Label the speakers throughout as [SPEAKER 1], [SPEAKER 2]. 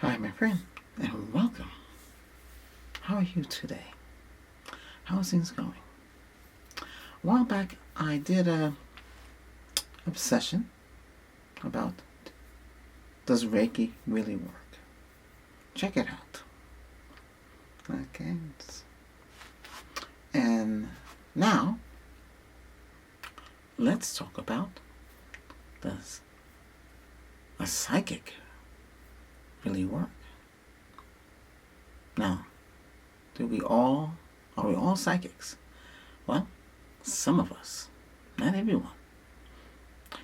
[SPEAKER 1] Hi, my friend, and welcome. How are you today? How's things going? A while back, I did a session about does Reiki really work? Check it out. Okay. And now, let's talk about does a psychic really work? Now, are we all psychics? Well, some of us, not everyone.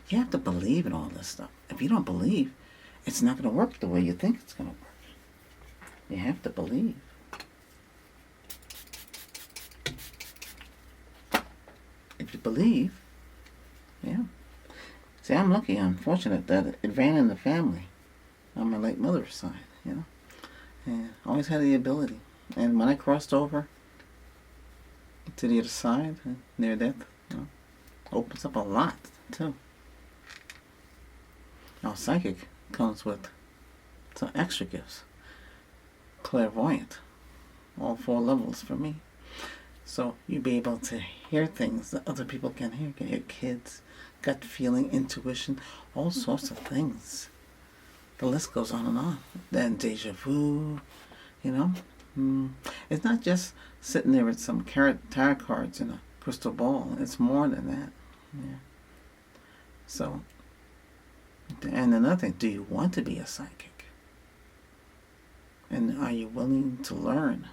[SPEAKER 1] You have to believe in all this stuff. If you don't believe, it's not going to work the way you think it's going to work. You have to believe. If you believe, yeah. See, I'm lucky, I'm fortunate that it ran in the family on my late mother's side, And always had the ability. And when I crossed over to the other side, near death, opens up a lot, too. Now, psychic comes with some extra gifts. Clairvoyant. All 4 levels for me. So you'll be able to hear things that other people can't hear. You can hear kids, gut feeling, intuition, all sorts of things. The list goes on and on. Then deja vu, It's not just sitting there with some tarot cards and a crystal ball. It's more than that. Yeah. So, and another thing, do you want to be a psychic? And are you willing to learn?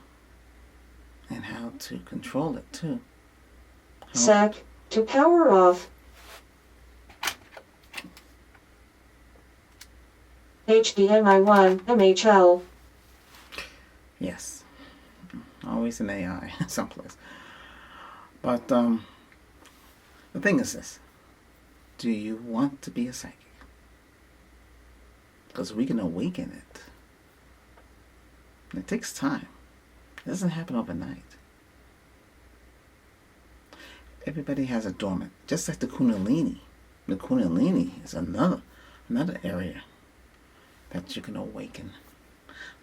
[SPEAKER 1] And how to control it, too.
[SPEAKER 2] Set to power off. HDMI 1 MHL.
[SPEAKER 1] Yes. Always an AI someplace. But the thing is this. Do you want to be a psychic? Because we can awaken it. It takes time. It doesn't happen overnight. Everybody has a dormant. Just like the Kundalini. The Kundalini is another area that you can awaken.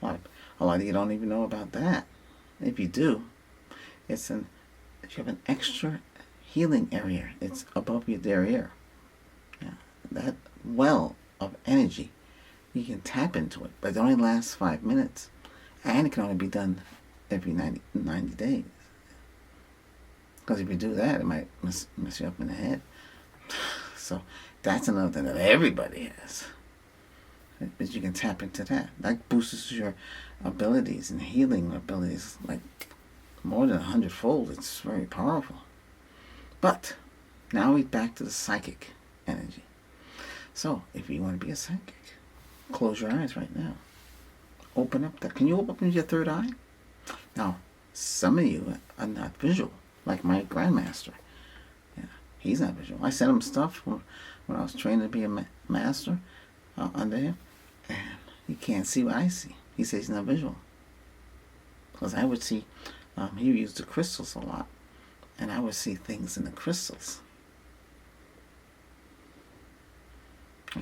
[SPEAKER 1] A lot of you don't even know about that. If you do, if you have an extra healing area, it's above your derriere. Yeah, that well of energy, you can tap into it, but it only lasts 5 minutes, and it can only be done every 90 days. Because if you do that, it might mess you up in the head. So that's another thing that everybody has. But you can tap into that. That boosts your abilities and healing abilities like more than 100-fold. It's very powerful. But now we're back to the psychic energy. So if you want to be a psychic, close your eyes right now. Open up that. Can you open your third eye? Now, some of you are not visual, like my grandmaster. Yeah, he's not visual. I sent him stuff when I was trained to be a master under him, and he can't see what I see. He says he's not visual. Because I would see, he used the crystals a lot, and I would see things in the crystals. I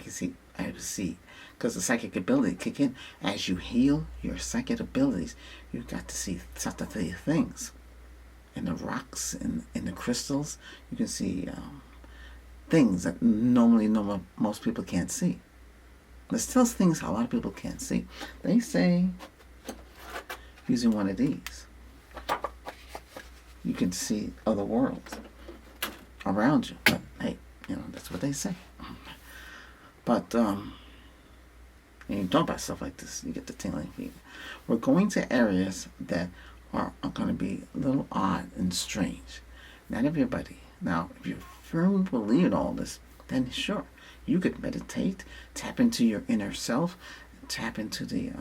[SPEAKER 1] would see, because the psychic ability kick in. As you heal your psychic abilities, you've got to see things. In the rocks, in the crystals, you can see things that normally most people can't see. There's still things a lot of people can't see. They say, using one of these, you can see other worlds around you. But hey, that's what they say. But when you talk about stuff like this, you get the tingling feet. We're going to areas that are going to be a little odd and strange. Not everybody. Now, if you firmly believe in all this, then sure, you could meditate, tap into your inner self, tap into the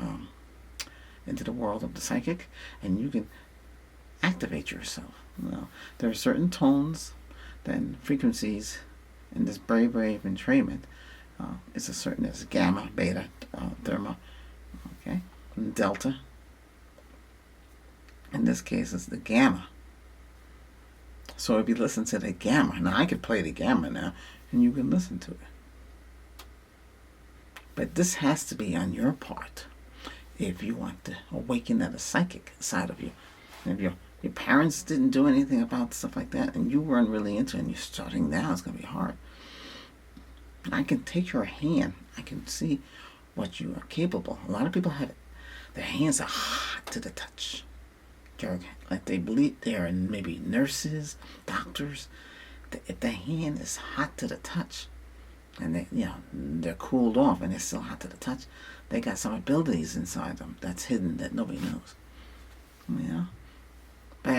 [SPEAKER 1] world of the psychic, and you can activate yourself. Now, there are certain tones and frequencies in this brave entrainment. It's a certain, there's gamma, beta, therma, okay, and delta. In this case, it's the gamma. So if you listen to the gamma, now I could play the gamma now, and you can listen to it. But this has to be on your part. if you want to awaken that psychic side of you. And if your parents didn't do anything about stuff like that, and you weren't really into it, and you're starting now, it's going to be hard. I can take your hand. I can see what you are capable. A lot of people have it. Their hands are hot to the touch. They're, like they believe they're maybe nurses, doctors. If the hand is hot to the touch, and they're cooled off and they're still hot to the touch, they got some abilities inside them that's hidden that nobody knows. But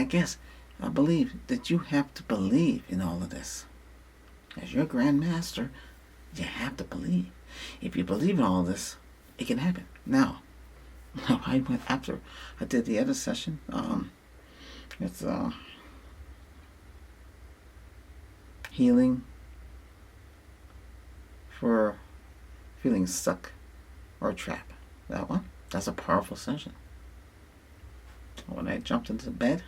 [SPEAKER 1] I believe that you have to believe in all of this. As your grandmaster, you have to believe. If you believe in all this, it can happen. Now, I went after I did the other session. It's healing for feeling stuck or trapped. That one, that's a powerful session. When I jumped into bed,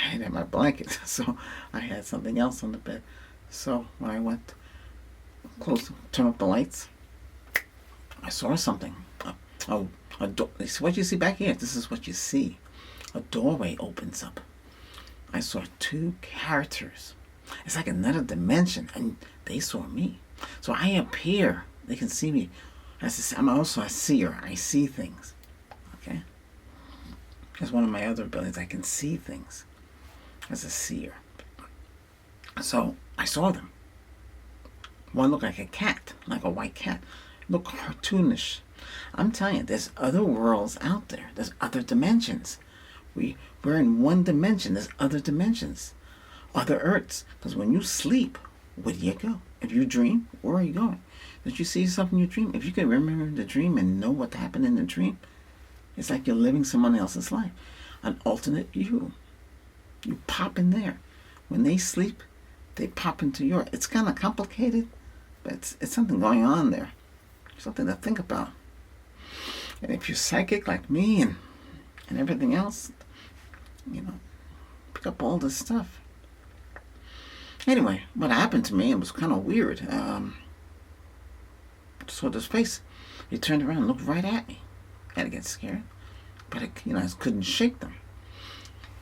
[SPEAKER 1] I didn't have my blanket, so I had something else on the bed. So when I went close, turn up the lights, I saw something. A door. What you see back here, this is what you see. A doorway opens up. I saw two characters. It's like another dimension, and they saw me. So I appear. They can see me. I'm also a seer. I see things. Okay? That's one of my other abilities. I can see things as a seer. So I saw them. One looked like a cat, like a white cat. Looked cartoonish. I'm telling you, there's other worlds out there. There's other dimensions. We're in one dimension. There's other dimensions. Other Earths. Because when you sleep, where do you go? If you dream, where are you going? Did you see something in your dream? If you can remember the dream and know what happened in the dream, it's like you're living someone else's life. An alternate you. You pop in there. When they sleep, they pop into yours. It's kind of complicated, but it's something going on there. Something to think about. And if you're psychic like me and everything else, pick up all this stuff. Anyway, what happened to me, it was kind of weird. So this face, he turned around and looked right at me. I had to get scared. But I couldn't shake them.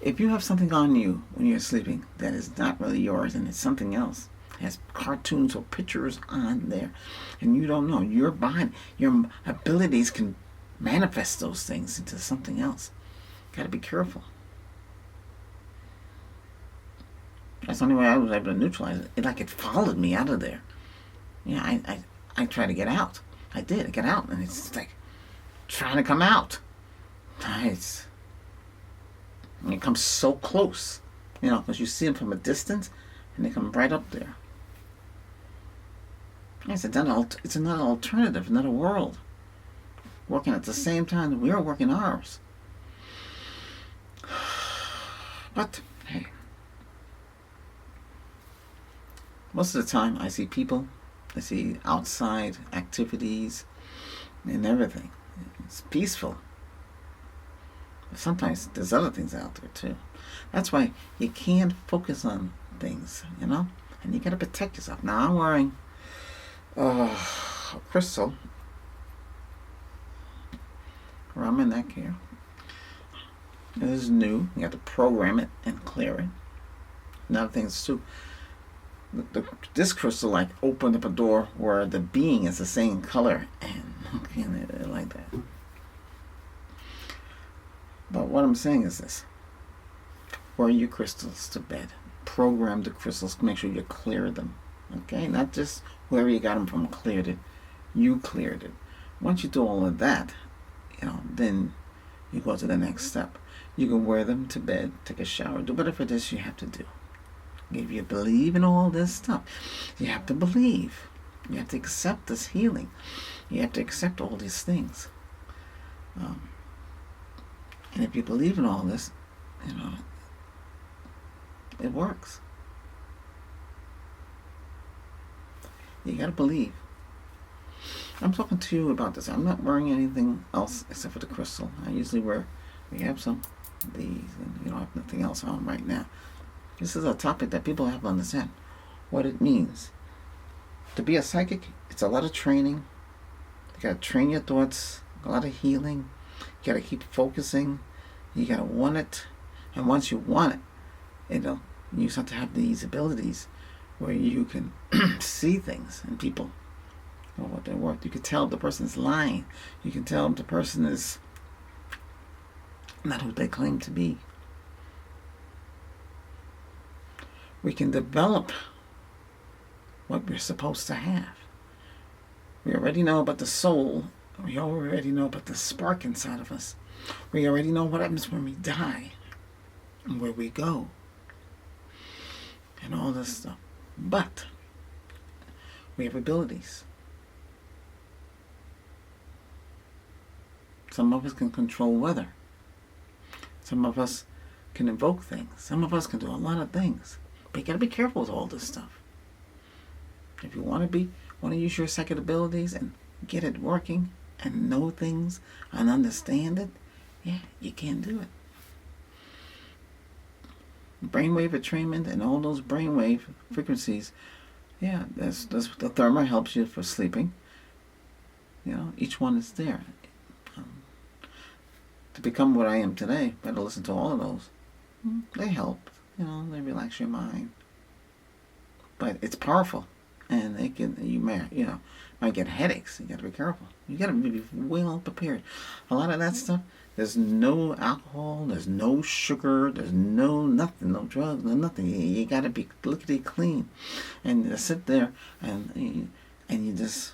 [SPEAKER 1] If you have something on you when you're sleeping that is not really yours and it's something else, has cartoons or pictures on there, and you don't know, your body, your abilities can manifest those things into something else. Got to be careful. That's the only way I was able to neutralize it. It followed me out of there. I tried to get out. I did. I get out, and it's like trying to come out. And it comes so close, because you see them from a distance, and they come right up there. It's another alternative, another world. Working at the same time that we are working ours. But, hey. Most of the time, I see people. I see outside activities and everything. It's peaceful. But sometimes there's other things out there, too. That's why you can't focus on things, And you got to protect yourself. Now, I'm wearing a crystal around my neck here. This is new. You have to program it and clear it. Another thing is too, this crystal opened up a door where the being is the same color and like that. But what I'm saying is this: wear your crystals to bed. Program the crystals. Make sure you clear them. Okay, not just whoever you got them from cleared it. You cleared it. Once you do all of that, then you go to the next step. You can wear them to bed, take a shower, do whatever it is you have to do. If you believe in all this stuff, you have to believe. You have to accept this healing. You have to accept all these things. And if you believe in all this, it works. You gotta believe. I'm talking to you about this. I'm not wearing anything else except for the crystal. I usually we have some of these, and I have nothing else on right now. This is a topic that people have to understand what it means. To be a psychic, it's a lot of training. You got to train your thoughts, a lot of healing. You got to keep focusing. You got to want it. And once you want it, you start to have these abilities where you can see things in people or what they're worth. You can tell if the person's lying. You can tell if the person is not who they claim to be. We can develop what we're supposed to have. We already know about the soul. We already know about the spark inside of us. We already know what happens when we die and where we go and all this stuff. But we have abilities. Some of us can control weather. Some of us can invoke things. Some of us can do a lot of things. But you gotta be careful with all this stuff. If you want to use your psychic abilities and get it working and know things and understand it, yeah, you can do it. Brainwave attunement and all those brainwave frequencies, yeah, the therma helps you for sleeping. Each one is there. To become what I am today, better listen to all of those. They help. They relax your mind. But it's powerful, and you might get headaches. You got to be careful. You got to be well prepared. A lot of that stuff, there's no alcohol, there's no sugar, there's nothing, no drugs, no nothing. You got to be lickety clean, and you sit there and you just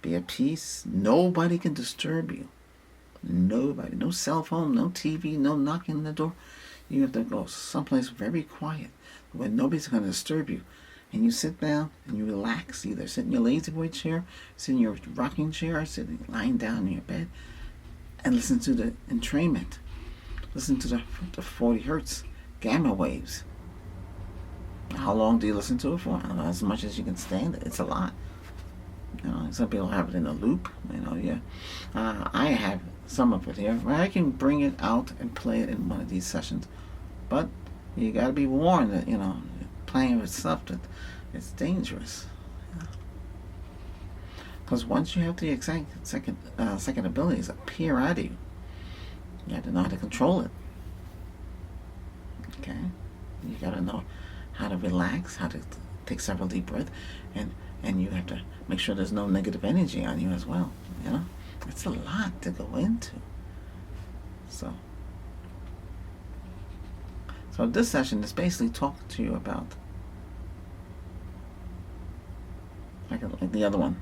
[SPEAKER 1] be at peace. Nobody can disturb you. Nobody. No cell phone, no TV, no knocking on the door. You have to go someplace very quiet where nobody's going to disturb you. And you sit down and you relax. Either sit in your lazy boy chair, sit in your rocking chair, or lying down in your bed and listen to the entrainment. Listen to the 40 hertz gamma waves. How long do you listen to it for? I don't know, as much as you can stand it. It's a lot. Some people have it in a loop. I have some of it here where I can bring it out and play it in one of these sessions. But you got to be warned that playing with stuff that it's dangerous. Because once you have the exact second abilities appear out of you, you have to know how to control it. Okay, you got to know how to relax, how to take several deep breaths, and you have to make sure there's no negative energy on you as well. It's a lot to go into. So this session is basically talking to you about, like the other one,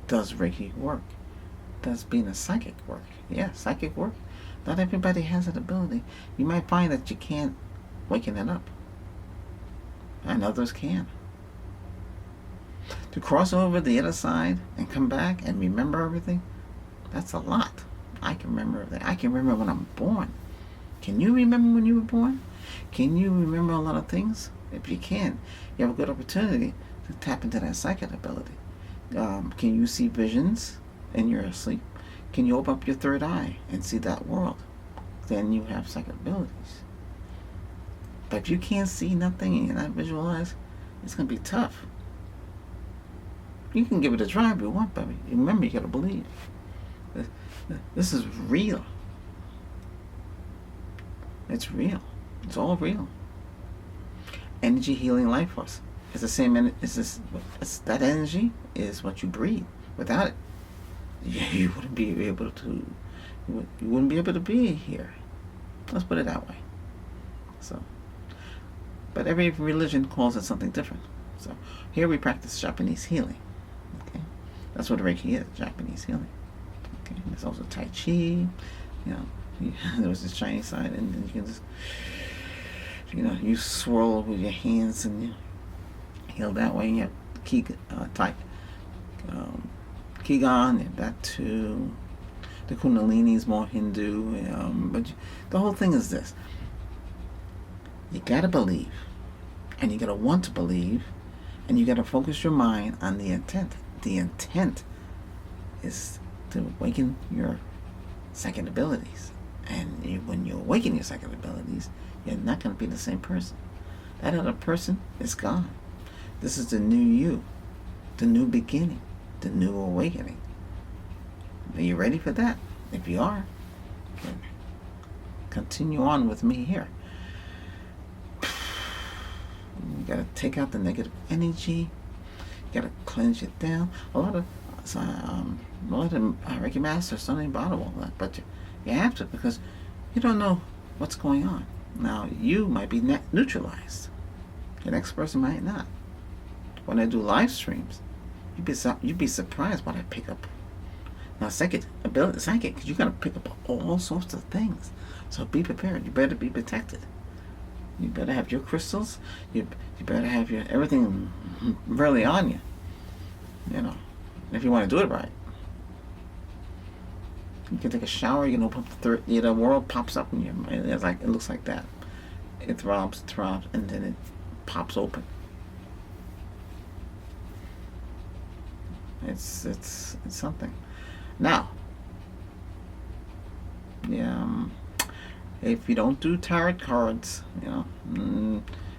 [SPEAKER 1] does Reiki work? Does being a psychic work? Yeah, psychic work. Not everybody has that ability. You might find that you can't waken it up, and others can. To cross over the other side and come back and remember everything, that's a lot. I can remember everything. I can remember when I'm born. Can you remember when you were born? Can you remember a lot of things? If you can, you have a good opportunity to tap into that psychic ability. Can you see visions in your sleep? Can you open up your third eye and see that world? Then you have psychic abilities. But if you can't see nothing and you're not visualize, it's going to be tough. You can give it a try if you want, but remember, you got to believe. This is real. It's real. It's all real. Energy healing life force. It's the same. That energy is what you breathe. Without it, you wouldn't be able to. You wouldn't be able to be here. Let's put it that way. But every religion calls it something different. So here we practice Japanese healing. Okay, that's what Reiki is. Japanese healing. Okay, there's also Tai Chi. There was this Chinese side, and then you can just, you swirl with your hands and you heal that way. You have Qigong, and that too. The Kundalini is more Hindu, but the whole thing is this: you gotta believe, and you gotta want to believe, and you gotta focus your mind on the intent. The intent is to awaken your psychic abilities. And when you awaken your psychic abilities, you're not going to be the same person. That other person is gone. This is the new you, the new beginning. the new awakening. Are you ready for that? If you are, then continue on with me here. You gotta take out the negative energy. You gotta cleanse it down. A lot of Reiki masters don't even bother all that, but you have to, because you don't know what's going on. Now, you might be neutralized. The next person might not. When I do live streams, you'd be surprised what I pick up. Now, psychic, you gotta pick up all sorts of things. So be prepared. You better be protected. You better have your crystals. You better have your everything really on you. You know, if you want to do it right. You can take a shower. You can open up the world pops up in you. It looks like that. It throbs, and then it pops open. It's something. Now, yeah. If you don't do tarot cards,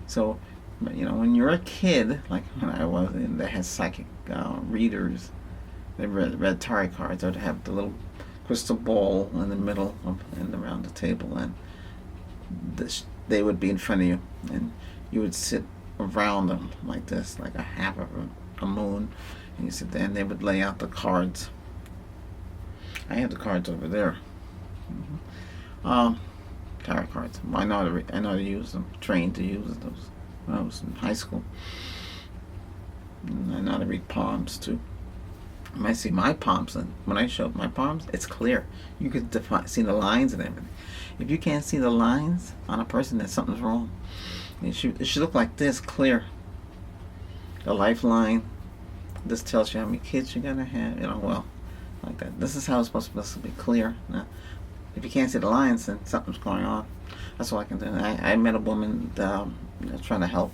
[SPEAKER 1] so, when you're a kid, like when I was, they had psychic readers. They read tarot cards. They'd have the little crystal ball in the middle and around the table, and they would be in front of you, and you would sit around them like this, like a half of a moon, and you sit there, and they would lay out the cards. I have the cards over there. Tarot cards. I know how to use them. Trained to use those when I was in high school. And I know how to read palms too. You might see my palms, and when I show my palms, it's clear. You could see the lines and everything. If you can't see the lines on a person, then something's wrong. It should look like this, clear. The lifeline. This tells you how many kids you're gonna have. Like that. This is how it's supposed to be clear. Now, if you can't see the lines, then something's going on. That's all I can do. I met a woman trying to help.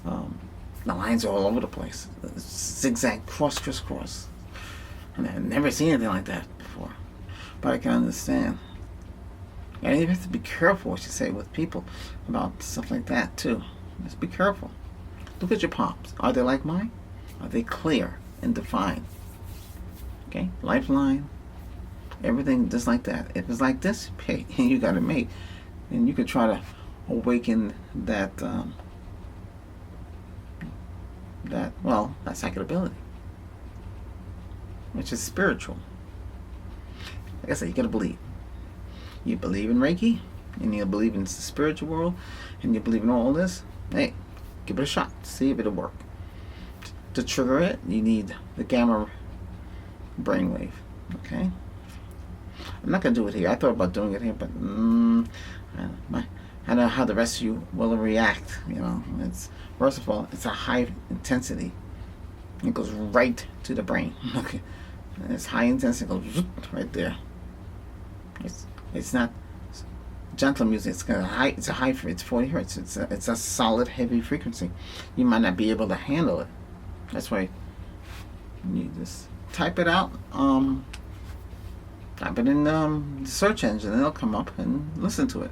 [SPEAKER 1] The lines are all over the place. Zigzag, crisscross. And I've never seen anything like that before. But I can understand. And you have to be careful what you say with people about stuff like that, too. Just be careful. Look at your palms. Are they like mine? Are they clear and defined? Okay? Lifeline. Everything just like that. If it's like this, hey, you got it made. And you could try to awaken that psychic ability, which is spiritual. Like I said, you gotta believe. You believe in Reiki, and you believe in the spiritual world, and you believe in all this. Hey, give it a shot. See if it'll work. To trigger it, you need the gamma brainwave. Okay. I'm not going to do it here. I thought about doing it here, but I don't know how the rest of you will react. It's, first of all, it's a high intensity. It goes right to the brain. Okay, and it's high intensity. It goes right there. It's not gentle music. It's a high. It's 40 hertz. It's a solid, heavy frequency. You might not be able to handle it. That's why you just type it out. Type it in the search engine, and it'll come up, and listen to it.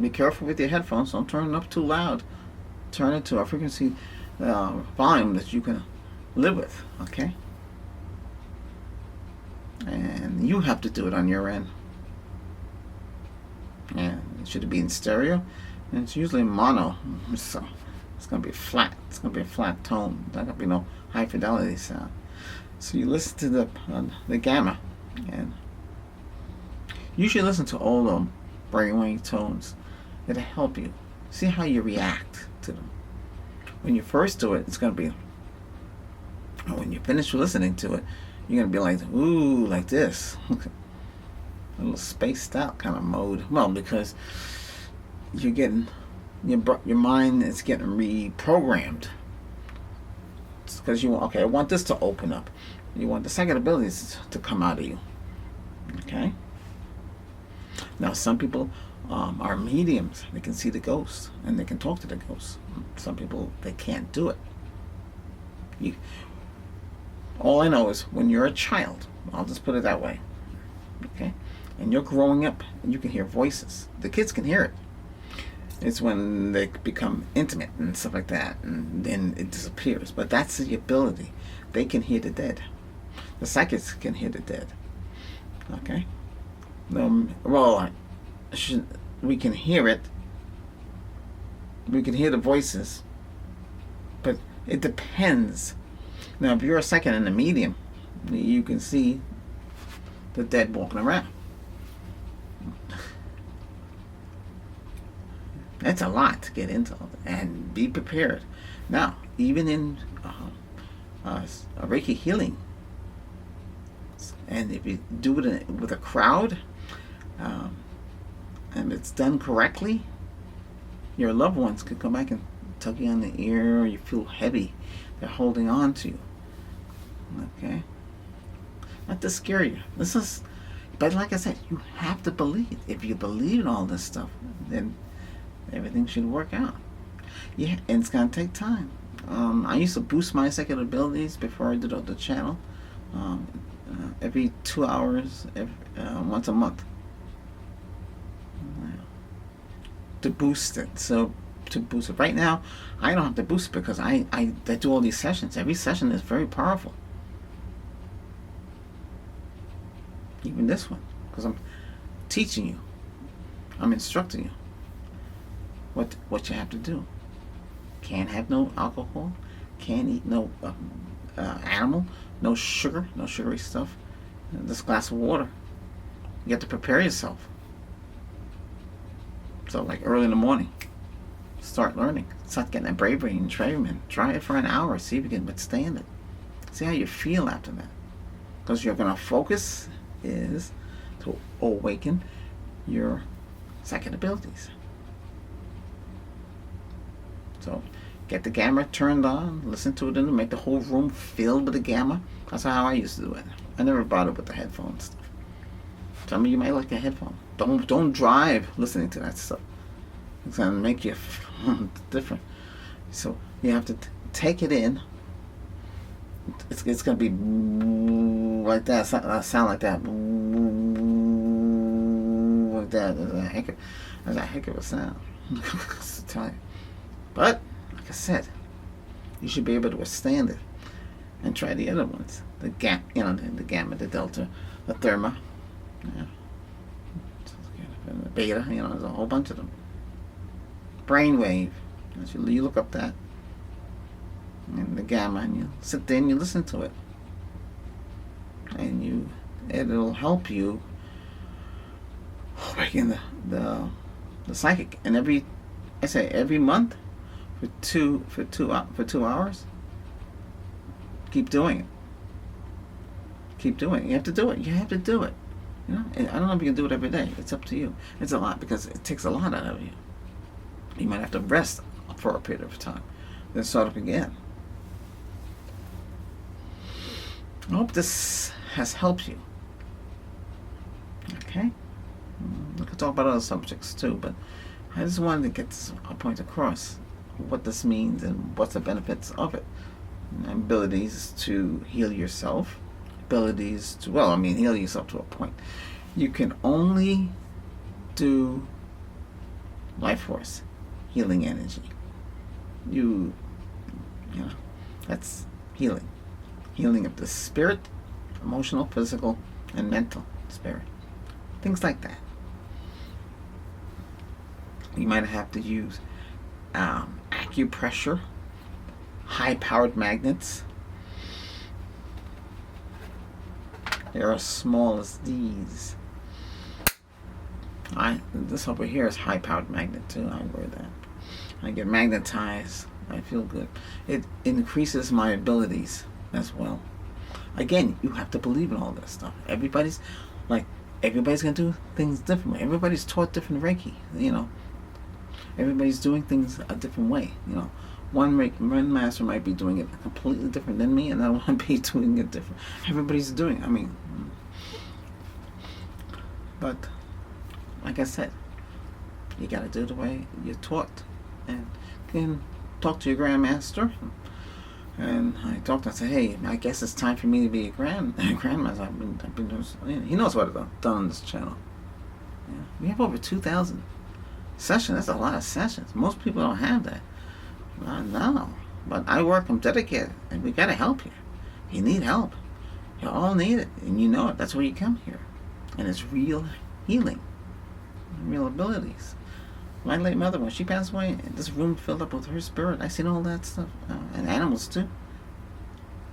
[SPEAKER 1] Be careful with your headphones. Don't turn it up too loud. Turn it to a frequency volume that you can live with. Okay. And you have to do it on your end. And it should be in stereo, and it's usually mono, so it's gonna be flat. It's gonna be a flat tone. There's not gonna be no high fidelity sound. So you listen to the gamma, and you should listen to all the brainwave tones. It'll help you see how you react to them. When you first do it, it's gonna be. When you finish listening to it, you're gonna be like, ooh, like this. A little spaced out kind of mode. Well, because you're getting your mind is getting reprogrammed. It's because I want this to open up. You want the psychic abilities to come out of you. Okay. Now, some people are mediums. They can see the ghosts and they can talk to the ghosts. Some people, they can't do it. All I know is when you're a child, I'll just put it that way. Okay. And you're growing up, and you can hear voices. The kids can hear it. It's when they become intimate and stuff like that, and then it disappears. But that's the ability they can hear the dead. The psychics can hear the dead. Okay? Well, we can hear it. We can hear the voices. But it depends. Now, if you're a psychic and a medium, you can see the dead walking around. That's a lot to get into, and be prepared. Now, even in a Reiki healing, and if you do it with a crowd, and it's done correctly, your loved ones could come back and tug you on the ear, or you feel heavy. They're holding on to you. Okay? Not to scare you. But like I said, you have to believe. If you believe in all this stuff, then everything should work out. Yeah, and it's gonna take time. I used to boost my psychic abilities before I did the channel. Every 2 hours, once a month, to boost it. So to boost it right now, I don't have to boost it because I do all these sessions. Every session is very powerful. Even this one, because I'm teaching you, I'm instructing you what you have to do. Can't have no alcohol, can't eat no animal, no sugar, no sugary stuff. This glass of water. You have to prepare yourself. So like early in the morning, start learning. Start getting that bravery and entrainment. Try it for an hour. See if you can withstand it. See how you feel after that. Because you're going to focus is to awaken your psychic abilities. So get the gamma turned on, listen to it, and make the whole room filled with the gamma. That's how I used to do it. I never bothered with the headphones stuff. Some of you might like a headphone. Don't drive listening to that stuff. It's gonna make you different. So you have to take it in. It's gonna be like that. Sound like that. Like that. That's a heck of a sound. To tell you. But like I said, you should be able to withstand it. And try the other ones. The the gamma, the delta, the therma, yeah, and the beta. There's a whole bunch of them. Brainwave. You look up that, and the gamma, and you sit there and you listen to it, and it'll help you awaken the psychic. And every month for two hours. Keep doing it. Keep doing it. You have to do it. You have to do it. And I don't know if you can do it every day. It's up to you. It's a lot because it takes a lot out of you. You might have to rest for a period of time, then start up again. I hope this has helped you. Okay? We could talk about other subjects too, but I just wanted to get a point across what this means and what's the benefits of it. Abilities to heal yourself, abilities to heal yourself to a point. You can only do life force healing energy. That's healing of the spirit, emotional, physical, and mental spirit, things like that. You might have to use acupressure, high-powered magnets. They're as small as these. This over here is high-powered magnet too. I wear that. I get magnetized. I feel good. It increases my abilities as well. Again, you have to believe in all this stuff. Everybody's gonna do things differently. Everybody's taught different Reiki. Everybody's doing things a different way. One master might be doing it completely different than me, and I want to be doing it different. Everybody's doing it. But like I said, you got to do it the way you're taught, and you can talk to your grandmaster. And I said, hey, I guess it's time for me to be a grandmaster. I've been doing. He knows what I've done on this channel. Yeah. We have over 2,000 sessions. That's a lot of sessions. Most people don't have that. No, but I work. I'm dedicated, and we gotta help you. You need help. You all need it, and you know it. That's why you come here. And it's real healing, real abilities. My late mother, when she passed away, this room filled up with her spirit. I seen all that stuff, and animals too.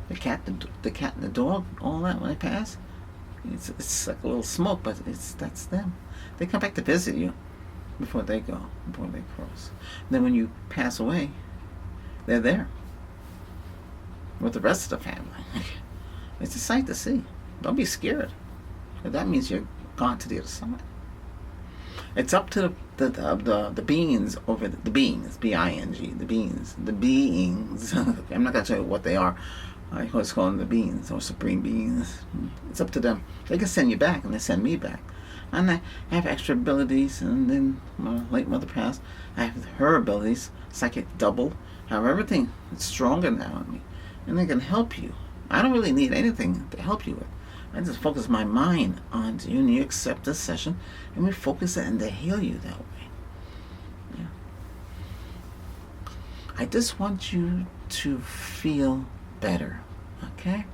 [SPEAKER 1] The cat and the dog, all that when they pass, it's like a little smoke, but that's them. They come back to visit you before they go, before they cross. And then when you pass away, they're there with the rest of the family. It's a sight to see. Don't be scared. That means you're gone to the other side. It's up to the beings over the beings, B-I-N-G, the beings. I'm not going to tell you what they are. I always call them the beings or supreme beings. It's up to them. They can send you back, and they send me back. And I have extra abilities, and then my late mother passed. I have her abilities, psychic double. I have everything. It's stronger now in me. And they can help you. I don't really need anything to help you with. I just focus my mind onto you, and you accept this session, and we focus it and they heal you that way. Yeah. I just want you to feel better, okay?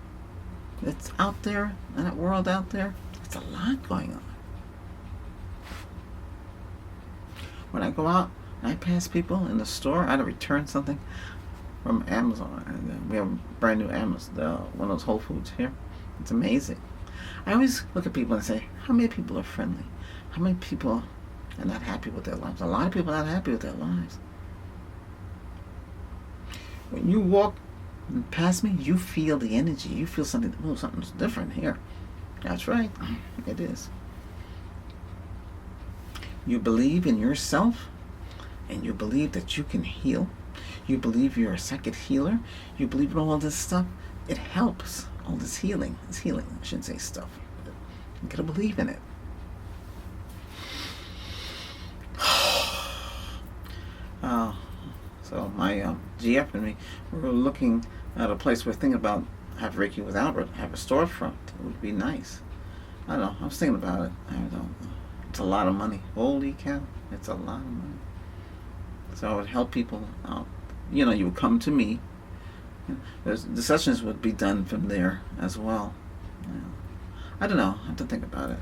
[SPEAKER 1] It's out there, in that world out there, it's a lot going on. When I go out and I pass people in the store, I had to return something from Amazon, and we have a brand new Amazon, one of those Whole Foods here. It's amazing. I always look at people and say, how many people are friendly? How many people are not happy with their lives? A lot of people are not happy with their lives. When you walk past me, you feel the energy. You feel something. Oh, something's different here. That's right. It is. You believe in yourself, and you believe that you can heal. You believe you're a psychic healer. You believe in all this stuff. It helps. All this healing. It's healing. I shouldn't say stuff. You gotta believe in it. So my GF and me, we're looking at a place we're thinking about have Reiki with Albert, have a storefront. It would be nice. I don't know. I was thinking about it. I don't know. It's a lot of money. Holy cow. It's a lot of money. So I would help people out. You know, you would come to me. The sessions would be done from there as well. I don't know. I have to think about it.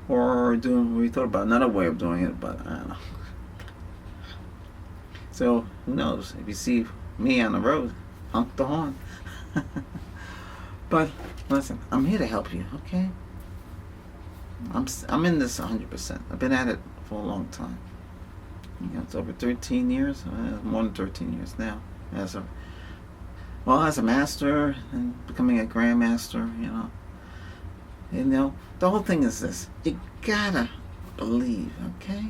[SPEAKER 1] We thought about another way of doing it, but I don't know. So who knows? If you see me on the road, honk the horn. But listen, I'm here to help you. Okay? I'm in this 100%. I've been at it for a long time. It's over 13 years, more than 13 years now. As a master and becoming a grandmaster, the whole thing is this. You gotta believe, okay?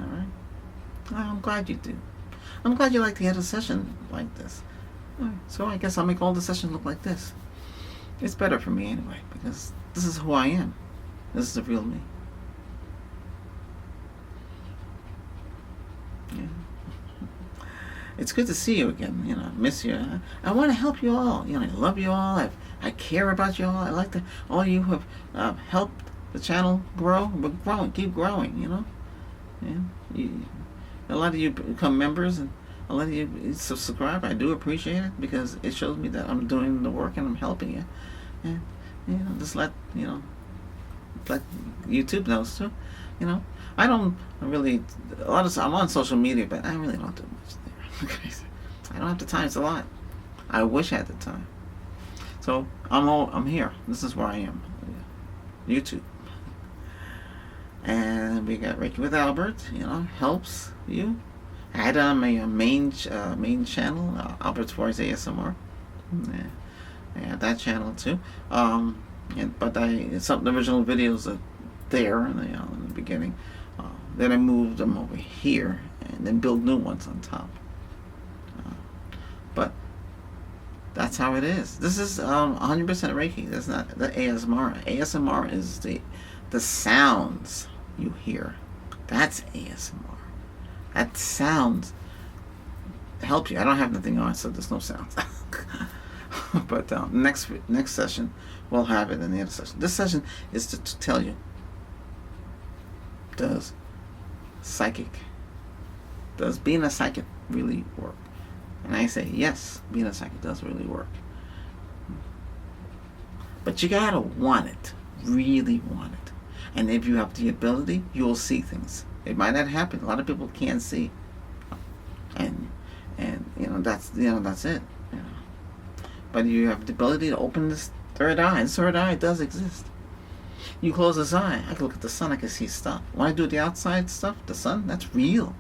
[SPEAKER 1] Alright? I'm glad you do. I'm glad you like to have a session like this. Right, so I guess I'll make all the sessions look like this. It's better for me anyway, because this is who I am. This is the real me. Yeah. It's good to see you again. I miss you. I want to help you all. I love you all. I care about you all. I like all you have helped the channel grow. We're growing. Keep growing. Yeah. A lot of you become members, and a lot of you subscribe. I do appreciate it, because it shows me that I'm doing the work and I'm helping you. And just let YouTube knows too. I don't really I'm on social media, but I really don't do much there. I don't have the time. It's a lot. I wish I had the time. So I'm here. This is where I am. YouTube. And we got Reiki with Albert. Helps you. I had it on my main channel, Albert's Voice ASMR. Yeah, I had that channel too. But some of the original videos are there in the beginning. Then I moved them over here, and then build new ones on top. But that's how it is. This is 100% Reiki. That's not the ASMR. ASMR is the sounds you hear. That's ASMR. That sounds help you. I don't have nothing on, so there's no sounds. But next session we'll have it in the other session. This session is to tell you, does being a psychic really work? And I say, yes, being a psychic does really work. But you gotta want it. Really want it. And if you have the ability, you'll see things. It might not happen. A lot of people can't see. And that's it. But you have the ability to open this third eye. This third eye does exist. You close this eye, I can look at the sun, I can see stuff. When I do the outside stuff, the sun, that's real.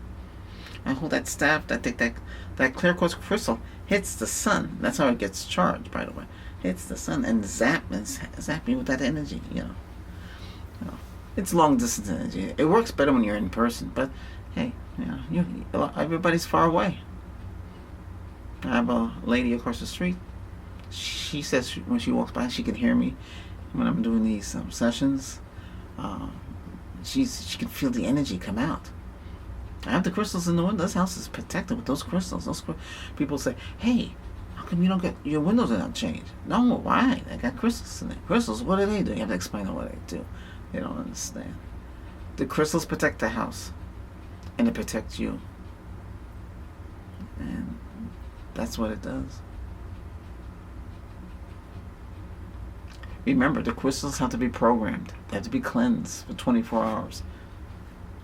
[SPEAKER 1] I hold that staff, I take that clear quartz crystal, hits the sun. That's how it gets charged, by the way. Hits the sun and zap me with that energy, It's long distance energy. It works better when you're in person, but hey, everybody's far away. I have a lady across the street. She says when she walks by, she can hear me when I'm doing these sessions. She can feel the energy come out. I have the crystals in the window. This house is protected with those crystals. People say, "Hey, how come you don't get your windows don't change?" No, why? I got crystals in there. Crystals, what do they do? You have to explain what they do. They don't understand. The crystals protect the house, and it protects you, and that's what it does. Remember, the crystals have to be programmed. They have to be cleansed for 24 hours.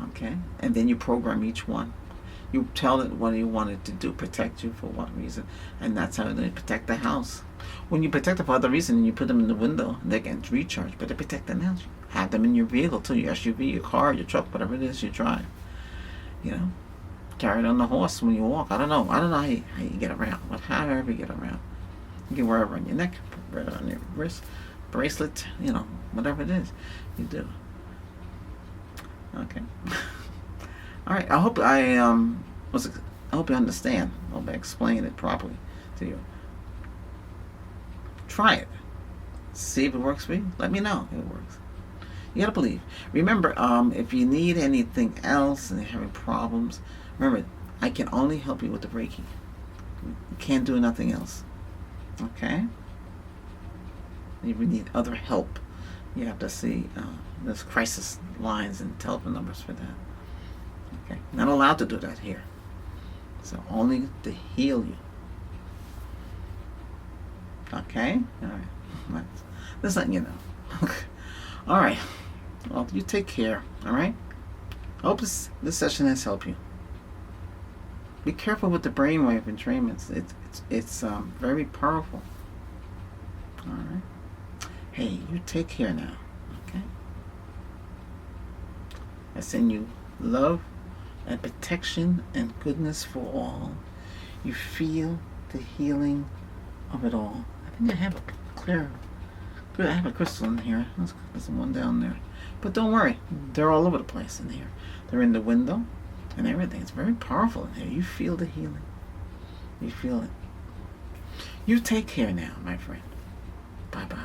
[SPEAKER 1] Okay? And then you program each one. You tell it what you want it to do, protect you for what reason. And that's how they protect the house. When you protect them for other reason and you put them in the window, they get recharged. But they protect the house. Have them in your vehicle too, your SUV, your car, your truck, whatever it is you drive. Carry it on the horse when you walk. I don't know how you get around. But however you get around. You can wear it around your neck, wear it on your wrist, bracelet, whatever it is you do. Okay. All right. I hope I hope you understand. I hope I explained it properly to you. Try it. See if it works for you. Let me know if it works. You gotta believe. Remember, if you need anything else and you're having problems, remember, I can only help you with the Reiki. You can't do nothing else. Okay? If you need other help, you have to see there's crisis lines and telephone numbers for that. Okay? Not allowed to do that here. So only to heal you. Okay? All right. Just letting you know. All right. Well, you take care. All right? I hope this session has helped you. Be careful with the brainwave entrainments. It's very powerful. All right. Hey, you take care now. Okay? I send you love and protection and goodness for all. You feel the healing of it all. I think I have I have a crystal in here. There's one down there. But don't worry, they're all over the place in here. They're in the window and everything. It's very powerful in here. You feel the healing. You feel it. You take care now, my friend. Bye-bye.